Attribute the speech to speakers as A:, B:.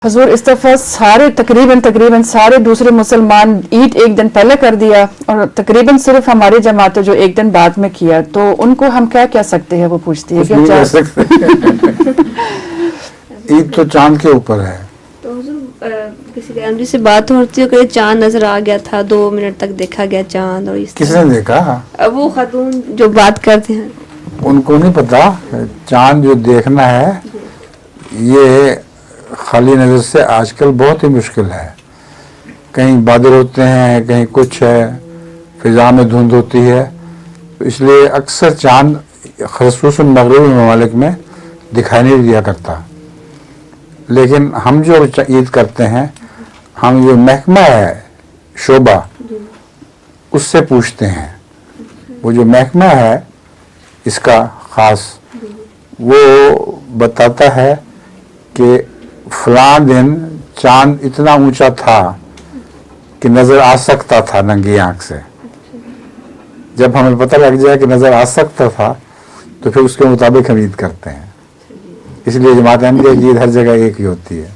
A: حضور اس دفعہ سارے تقریباً سارے دوسرے مسلمان عید ایک دن پہلے کر دیا اور تقریباً صرف ہماری جماعت جو ایک دن بعد میں کیا، تو ان کو ہم کیا کہہ سکتے ہیں؟ وہ پوچھتی ہے
B: عید تو چاند کے اوپر ہے.
C: تو حضور کسی کے امری سے بات ہوتی ہے کہ چاند نظر آ گیا تھا، 2 منٹ تک دیکھا گیا چاند، اور اس
B: کس نے دیکھا؟
C: وہ خاتون جو بات کرتے ہیں
B: ان کو نہیں پتا. چاند جو دیکھنا ہے یہ خالی نظر سے آج کل بہت ہی مشکل ہے. کہیں بادل ہوتے ہیں، کہیں کچھ ہے، فضا میں دھند ہوتی ہے، تو اس لیے اکثر چاند خصوصاً مغربی ممالک میں دکھائی نہیں دیا کرتا. لیکن ہم جو عید کرتے ہیں، ہم جو محکمہ ہے شعبہ اس سے پوچھتے ہیں. وہ جو محکمہ ہے اس کا خاص، وہ بتاتا ہے کہ فلاں دن چاند اتنا اونچا تھا کہ نظر آ سکتا تھا ننگی آنکھ سے. جب ہمیں پتہ لگ جائے کہ نظر آ سکتا تھا تو پھر اس کے مطابق ہم عید کرتے ہیں. اس لیے جماعت احمدیہ کی عید ہر جگہ ایک ہی ہوتی ہے.